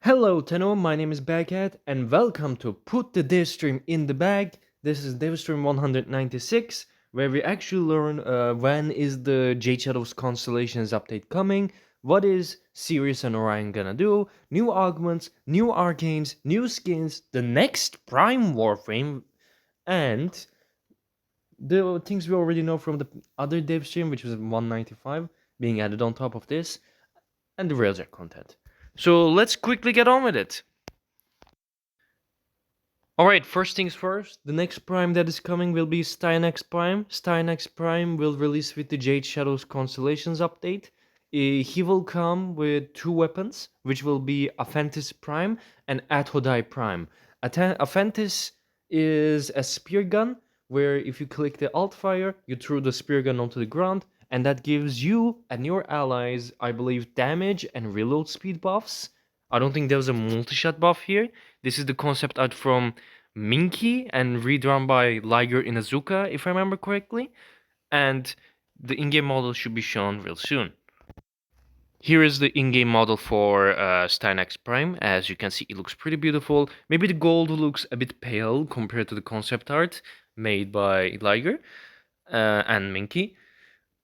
Hello Tenno, my name is Baghead and welcome to Put the Devstream in the Bag. This is Devstream 196 where we actually learn when is the Jade Shadows Constellations update coming, what is Sirius and Orion gonna do, new augments, new arcanes, new skins, the next Prime Warframe, and the things we already know from the other Devstream, which was 195, being added on top of this, and the Railjack content. So let's quickly get on with it. Alright, first things first, the next Prime that is coming will be Stynex Prime. Stynex Prime will release with the Jade Shadows Constellations update. He will come with two weapons, which will be Aphentis Prime and Athodai Prime. Aphentis is a spear gun, where if you click the alt fire, you throw the spear gun onto the ground, and that gives you and your allies, I believe, damage and reload speed buffs. I don't think there was a multi-shot buff here. This is the concept art from Minky and redrawn by Liger Inazuka, if I remember correctly. And the in-game model should be shown real soon. Here is the in-game model for Stynex Prime. As you can see, it looks pretty beautiful. Maybe the gold looks a bit pale compared to the concept art made by Liger and Minky.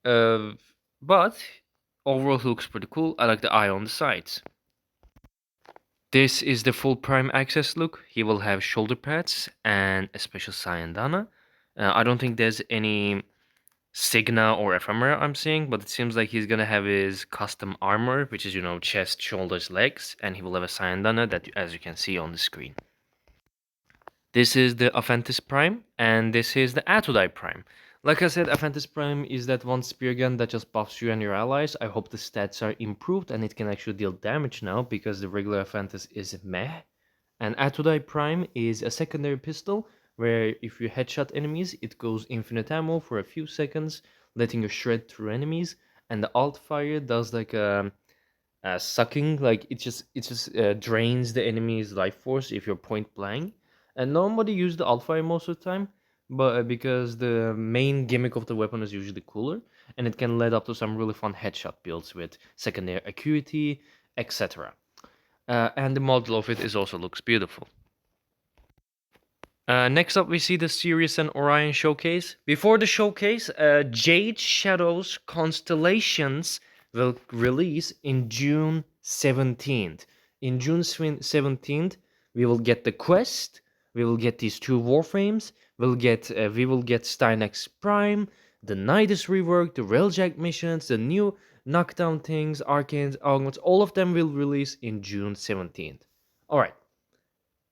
But overall, it looks pretty cool. I like the eye on the sides. This is the full Prime Access look. He will have shoulder pads and a special Sayandana. I don't think there's any Signa or Ephemera I'm seeing, but it seems like he's gonna have his custom armor, which is, chest, shoulders, legs, and he will have a Sayandana that, as you can see on the screen. This is the Aphentis Prime, and this is the Atodai Prime. Like I said, Aphentis Prime is that one spear gun that just buffs you and your allies. I hope the stats are improved and it can actually deal damage now, because the regular Aphentis is meh. And Atodai Prime is a secondary pistol, where if you headshot enemies, it goes infinite ammo for a few seconds, letting you shred through enemies. And the alt fire does like a sucking, like it just drains the enemy's life force if you're point blank. And nobody used the alt fire most of the time, but because the main gimmick of the weapon is usually cooler, and it can lead up to some really fun headshot builds with secondary acuity, etc. And the model of it is also looks beautiful. Next up, we see the Sirius and Orion showcase. Before the showcase, Jade Shadows Constellations will release in June 17th. In June 17th, we will get the quest. We will get these two Warframes. We will get Stynex Prime, the Nidus rework, the Railjack missions, the new knockdown things, arcanes, augments. All of them will release in June 17th. All right,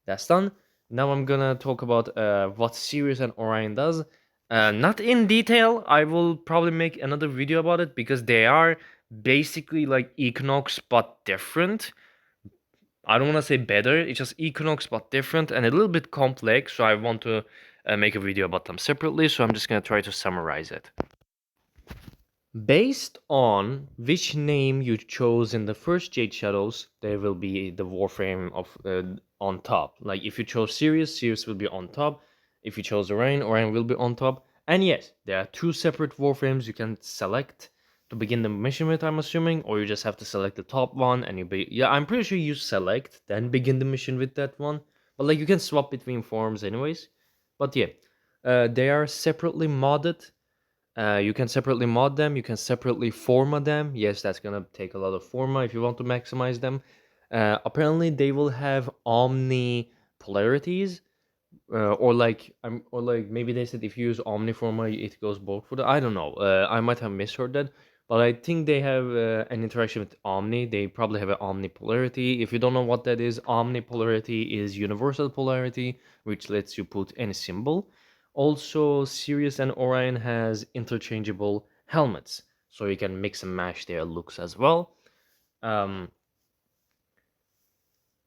that's done. Now I'm gonna talk about what Sirius and Orion does. Not in detail. I will probably make another video about it, because they are basically like Equinox but different. I don't want to say better. It's just Equinox but different and a little bit complex. So I want to make a video about them separately. So I'm just gonna try to summarize it. Based on which name you chose in the first Jade Shadows, there will be the Warframe of on top. Like if you chose Sirius, Sirius will be on top. If you chose Orion, Orion will be on top. And yes, there are two separate Warframes you can select to begin the mission with, I'm assuming, or you just have to select the top one and I'm pretty sure you select, then begin the mission with that one. But like you can swap between forms anyways. But yeah, they are separately modded. You can separately mod them, you can separately forma them. Yes, that's gonna take a lot of forma if you want to maximize them. Apparently, they will have omni polarities, or like maybe they said if you use omniforma, it goes both for the. I don't know. I might have misheard that, but I think they have an interaction with omni. They probably have an omni polarity. If you don't know what that is, omni polarity is universal polarity, which lets you put any symbol. Also, Sirius and Orion has interchangeable helmets, so you can mix and match their looks as well. Um,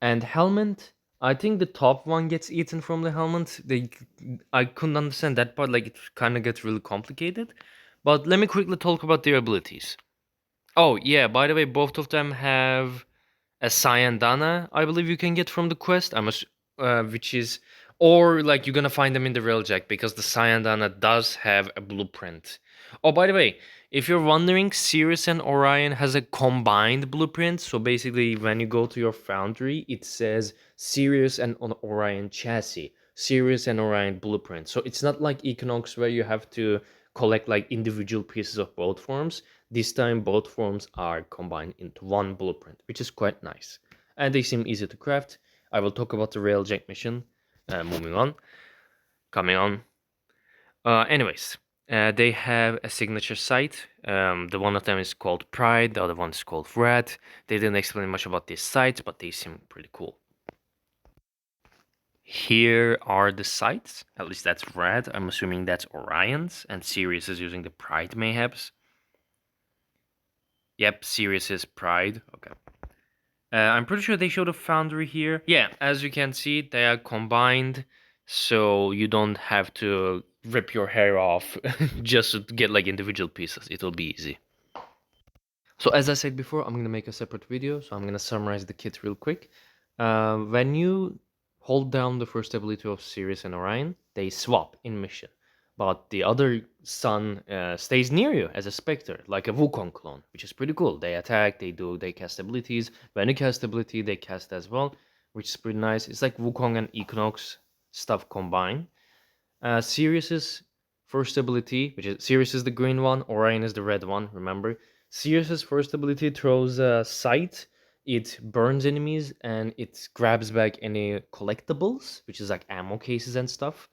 and helmet, I think the top one gets eaten from the helmet. I couldn't understand that part. Like it kind of gets really complicated. But let me quickly talk about their abilities. Oh yeah, by the way, both of them have a Sayandana, I believe you can get from the quest. Which is, or like you're gonna find them in the Railjack, because the Sayandana does have a blueprint. Oh, by the way, If you're wondering, Sirius and Orion has a combined blueprint. So basically, when you go to your foundry, it says Sirius and Orion chassis, Sirius and Orion blueprint. So it's not like Equinox where you have to collect like individual pieces of both forms. This time, both forms are combined into one blueprint, which is quite nice. And they seem easy to craft. I will talk about the Railjack mission. Moving on, coming on. Anyways, they have a signature site. The one of them is called Pride, the other one is called Red. They didn't explain much about these sites, but they seem pretty cool. Here are the sites. At least that's Red. I'm assuming that's Orion's, and Sirius is using the Pride mayhaps. Yep, Sirius is Pride. Okay. I'm pretty sure they showed a foundry here. Yeah, as you can see, they are combined, so you don't have to rip your hair off just to get like individual pieces. It'll be easy. So as I said before, I'm gonna make a separate video, so I'm gonna summarize the kit real quick. When you hold down the first ability of Sirius and Orion, they swap in mission. But the other sun stays near you as a Spectre, like a Wukong clone, which is pretty cool. They attack, they cast abilities. When you cast ability, they cast as well, which is pretty nice. It's like Wukong and Equinox stuff combined. Sirius's first ability, which is Sirius is the green one, Orion is the red one, remember? Sirius's first ability throws a sight, it burns enemies, and it grabs back any collectibles, which is like ammo cases and stuff.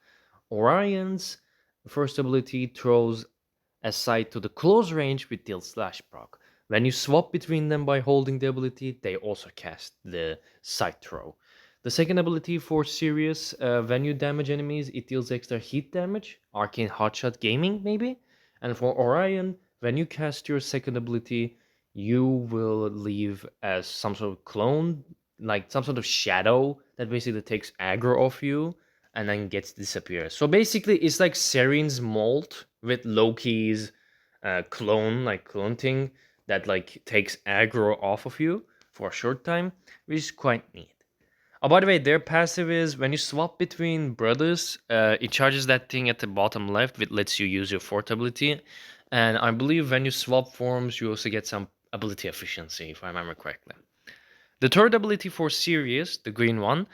Orion's first ability throws a sight to the close range with deal slash proc. When you swap between them by holding the ability, they also cast the sight throw. The second ability for Sirius, when you damage enemies, it deals extra heat damage, Arcane Hotshot Gaming maybe. And for Orion, when you cast your second ability, you will leave as some sort of clone, like some sort of shadow that basically takes aggro off you and then gets disappear. So basically, it's like Serene's Molt with Loki's clone thing that like takes aggro off of you for a short time, which is quite neat. Oh, by the way, their passive is when you swap between brothers, it charges that thing at the bottom left, which lets you use your fourth ability. And I believe when you swap forms, you also get some ability efficiency, if I remember correctly. The third ability for Sirius, the green one,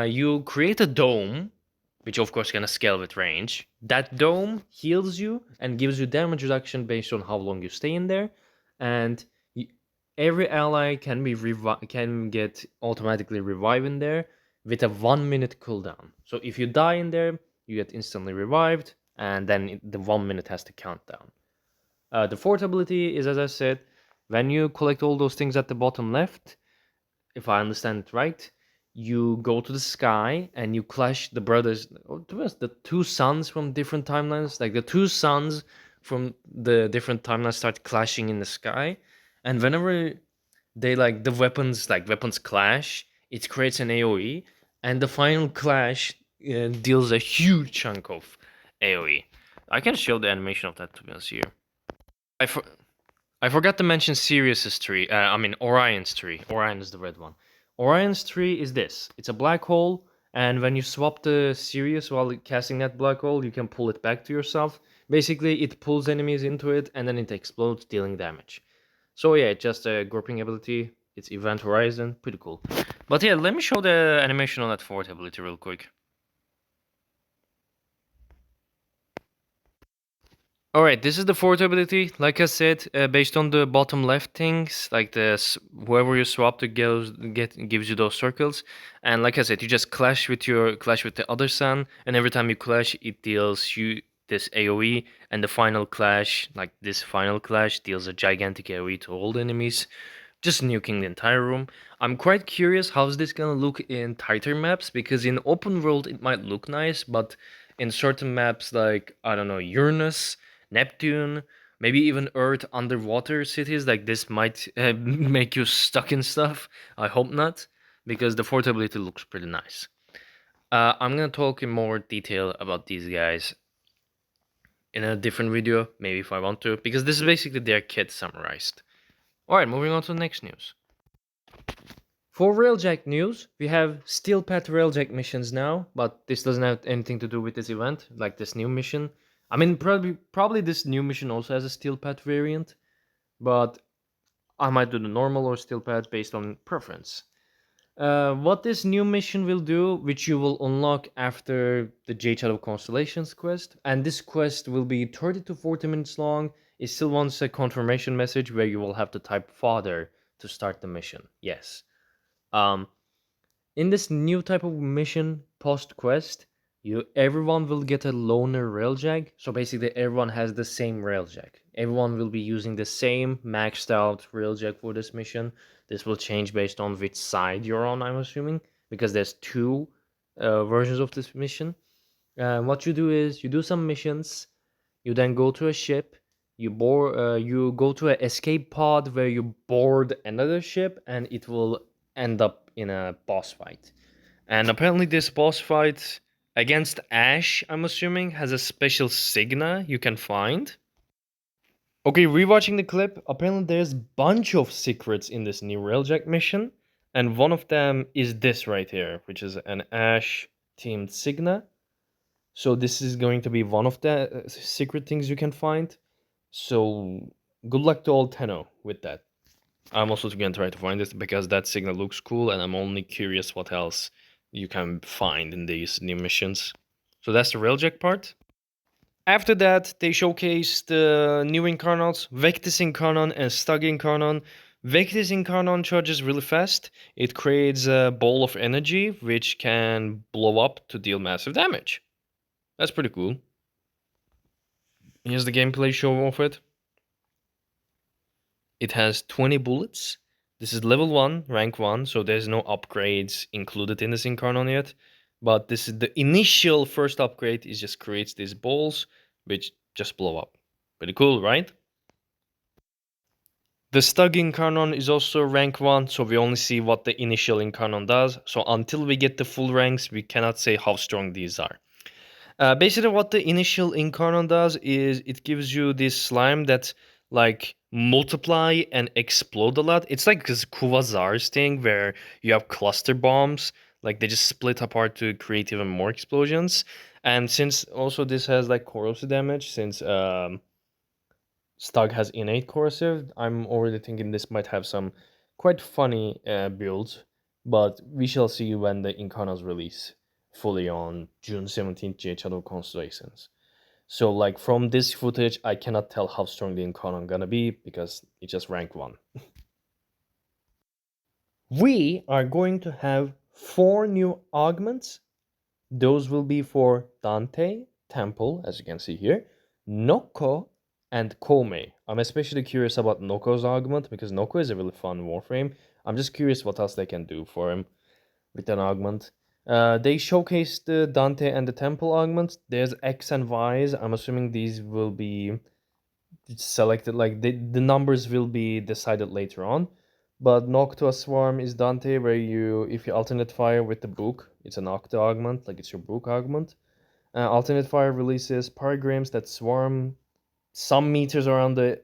you create a dome, which of course can scale with range. That dome heals you and gives you damage reduction based on how long you stay in there, and every ally can get automatically revived in there with a 1 minute cooldown. So if you die in there, you get instantly revived, and then the 1 minute has to count down. The fourth ability is, as I said, when you collect all those things at the bottom left, if I understand it right, you go to the sky and you clash the brothers, or to be honest, the two suns from different timelines. Like the two suns from the different timelines start clashing in the sky, and whenever they weapons clash, it creates an AOE, and the final clash deals a huge chunk of AOE. I can show the animation of that, to be honest here. I for- I forgot to mention Sirius's tree. Orion's tree. Orion is the red one. Orion's tree is this. It's a black hole, and when you swap the Sirius while casting that black hole, you can pull it back to yourself. Basically, it pulls enemies into it, and then it explodes, dealing damage. So yeah, just a grouping ability. It's Event Horizon. Pretty cool. But yeah, let me show the animation on that fourth ability real quick. Alright, this is the fourth ability. Like I said, based on the bottom left things, like whoever you swap to gives you those circles. And like I said, you just clash with the other sun, and every time you clash, it deals you this AOE. And the final clash, like this final clash, deals a gigantic AOE to all the enemies, just nuking the entire room. I'm quite curious how's this gonna look in tighter maps, because in open world it might look nice, but in certain maps like I don't know Uranus, Neptune, maybe even Earth underwater cities, like this might make you stuck in stuff. I hope not, because the fourth ability looks pretty nice. I'm gonna talk in more detail about these guys in a different video, maybe if I want to, because this is basically their kit summarized. Alright, moving on to the next news. For Railjack news, we have Steel Path Railjack missions now, but this doesn't have anything to do with this event, like this new mission. I mean, probably this new mission also has a steel pad variant, but I might do the normal or steel pad based on preference. What this new mission will do, which you will unlock after the Jade Shadow Constellations quest, and this quest will be 30 to 40 minutes long. It still wants a confirmation message where you will have to type father to start the mission. Yes. Um, in this new type of mission post quest, you everyone will get a loner railjack. So basically, everyone has the same railjack. Everyone will be using the same maxed out railjack for this mission. This will change based on which side you're on, I'm assuming, because there's two versions of this mission. What you do is you do some missions, you then go to a ship, you go to an escape pod where you board another ship, and it will end up in a boss fight. And apparently, this boss fight against Ash, I'm assuming, has a special signa you can find. Okay, rewatching the clip, apparently there's bunch of secrets in this new Railjack mission, and one of them is this right here, which is an Ash themed signa. So this is going to be one of the secret things you can find. So good luck to all Tenno with that. I'm also going to try to find it because that signal looks cool, and I'm only curious what else you can find in these new missions. So that's the Railjack part. After that, they showcased the new Incarnates, Vectis Incarnon and Stug Incarnon. Vectis Incarnon charges really fast. It creates a ball of energy which can blow up to deal massive damage. That's pretty cool. Here's the gameplay show of it. It has 20 bullets. This is level 1, rank 1, so there's no upgrades included in this Incarnon yet. But this is the initial first upgrade, it just creates these balls, which just blow up. Pretty cool, right? The Stug Incarnon is also rank 1, so we only see what the initial Incarnon does. So until we get the full ranks, we cannot say how strong these are. Basically, what the initial Incarnon does is it gives you this slime that like multiply and explode a lot. It's like this Quasar's thing where you have cluster bombs, like they just split apart to create even more explosions. And since also this has like corrosive damage, since Stug has innate corrosive, I'm already thinking this might have some quite funny builds, but we shall see when the Incarnos release fully on June 17th, J Shadow Constellations. So, like, from this footage, I cannot tell how strong the Incarnon gonna be because it's just rank 1. We are going to have 4 new augments. Those will be for Dante, Temple, as you can see here, Noko, and Kome. I'm especially curious about Noko's augment because Noko is a really fun Warframe. I'm just curious what else they can do for him with an augment. They showcased the Dante and the Temple augments. There's X and Y's. I'm assuming these will be selected, like the numbers will be decided later on. But Noctua Swarm is Dante, where if you alternate fire with the book, it's an Octa augment, like it's your book augment. Alternate fire releases paragrams that swarm some meters around the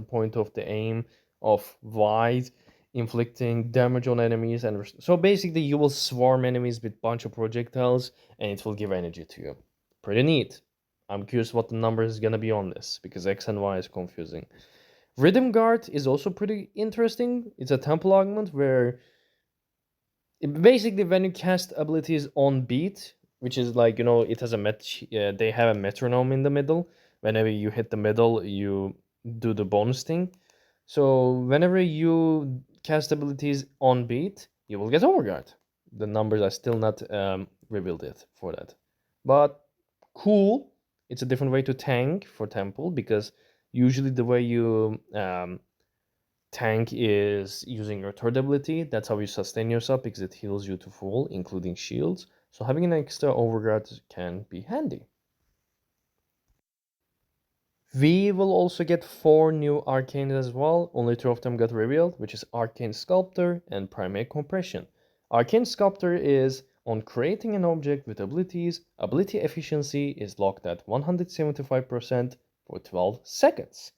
point of the aim of wide, inflicting damage on enemies. And so basically, you will swarm enemies with bunch of projectiles, and it will give energy to you. Pretty neat. I'm curious what the number is gonna be on this because X and Y is confusing. Rhythm Guard is also pretty interesting. It's a temple augment where basically when you cast abilities on beat, which is like, it has they have a metronome in the middle. Whenever you hit the middle, you do the bonus thing. So whenever you cast abilities on beat, you will get overguard. The numbers are still not revealed yet for that, but cool. It's a different way to tank for temple because usually the way you tank is using your third ability. That's how you sustain yourself because it heals you to full, including shields. So having an extra overguard can be handy. We will also get 4 new arcanes as well. Only 2 of them got revealed, which is Arcane Sculptor and Primate Compression. Arcane Sculptor is on creating an object with abilities. Ability efficiency is locked at 175% for 12 seconds.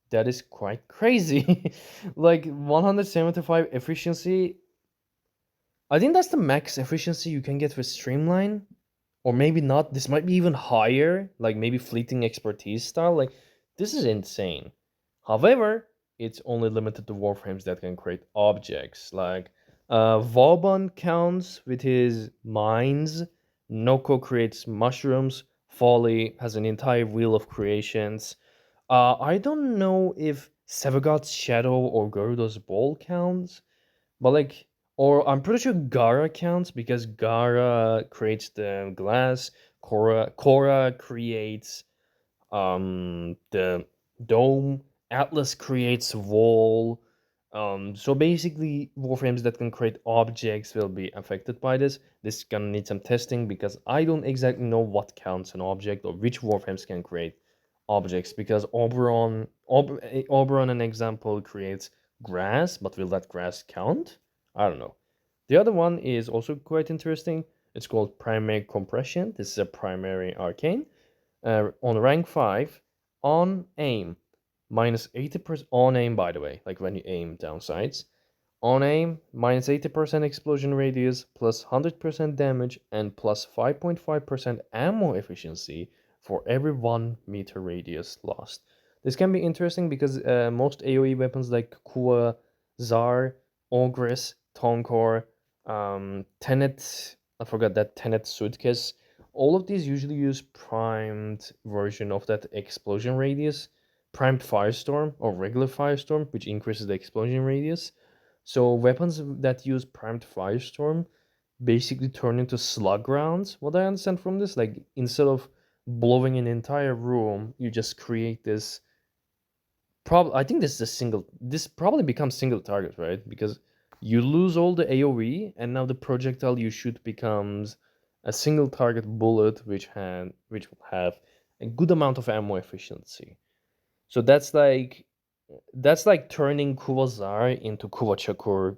That is quite crazy. Like 175 efficiency. I think that's the max efficiency you can get with Streamline, or maybe not. This might be even higher, like maybe fleeting expertise style. Like this is insane. However, it's only limited to warframes that can create objects. Like Vauban counts with his mines. Noko creates mushrooms. Folly has an entire wheel of creations. I don't know if Sevagod's Shadow or Garuda's Ball counts, but like, or I'm pretty sure Gara counts because Gara creates the glass. Korra creates the dome. Atlas creates wall. So basically warframes that can create objects will be affected by this. This is gonna need some testing because I don't exactly know what counts an object or which warframes can create objects, because Oberon an example creates grass, but will that grass count? I don't know. The other one is also quite interesting. It's called primary compression. This is a primary arcane on rank 5, on aim, minus 80% on aim, by the way, like when you aim down sights. On aim, minus 80% explosion radius, plus 100% damage, and plus 5.5% ammo efficiency for every 1 meter radius lost. This can be interesting because most AoE weapons like Kua, Zar, Ogress, Tonkor, Tenet, I forgot that Tenet Suitcase, all of these usually use primed version of that explosion radius, primed firestorm or regular firestorm, which increases the explosion radius. So weapons that use primed firestorm basically turn into slug rounds. What I understand from this, like instead of blowing an entire room, you just create this. I think this is a single. This probably becomes single target, right? Because you lose all the AOE, and now the projectile you shoot becomes a single target bullet, which will have a good amount of ammo efficiency. So that's like turning Kuwazar into Kuwachakur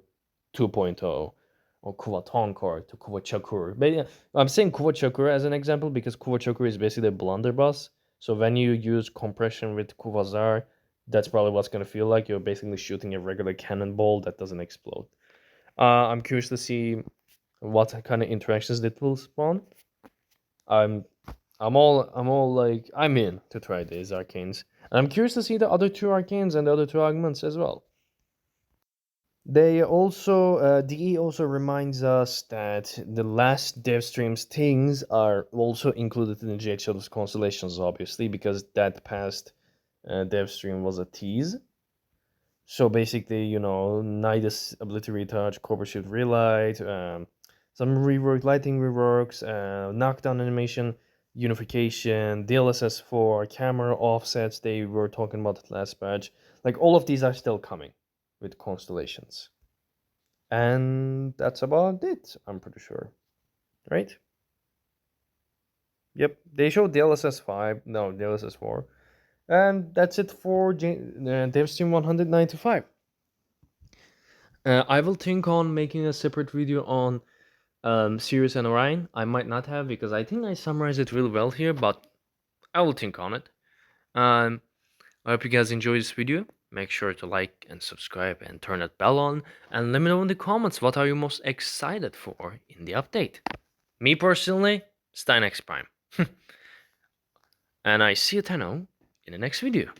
2.0 or Kuwatonkor to Kuwachakur. But yeah, I'm saying Kuwachakur as an example because Kuwachakur is basically a blunderbuss. So when you use compression with Kuwazar, that's probably what's going to feel like. You're basically shooting a regular cannonball that doesn't explode. I'm curious to see what kind of interactions it will spawn. I'm I'm all like I'm in to try these arcanes. And I'm curious to see the other two arcanes and the other two augments as well. They also DE also reminds us that the last Devstream's things are also included in the Jade Shadows constellations, obviously, because that past Devstream was a tease. So basically, Nidus ability retouch, Cobra Shift relight, some rework, lighting reworks, knockdown animation, unification, DLSS for camera offsets. They were talking about the last patch. Like all of these are still coming with constellations, and that's about it. I'm pretty sure, right? Yep, they showed DLSS 5, no DLSS 4, and that's it for Devstream 195. I will think on making a separate video on Sirius and Orion. I might not have because I think I summarized it really well here, but I will think on it. I hope you guys enjoy this video. Make sure to like and subscribe and turn that bell on, and let me know in the comments what are you most excited for in the update. Me personally, Stein X Prime. And I see you, Tenno, in the next video.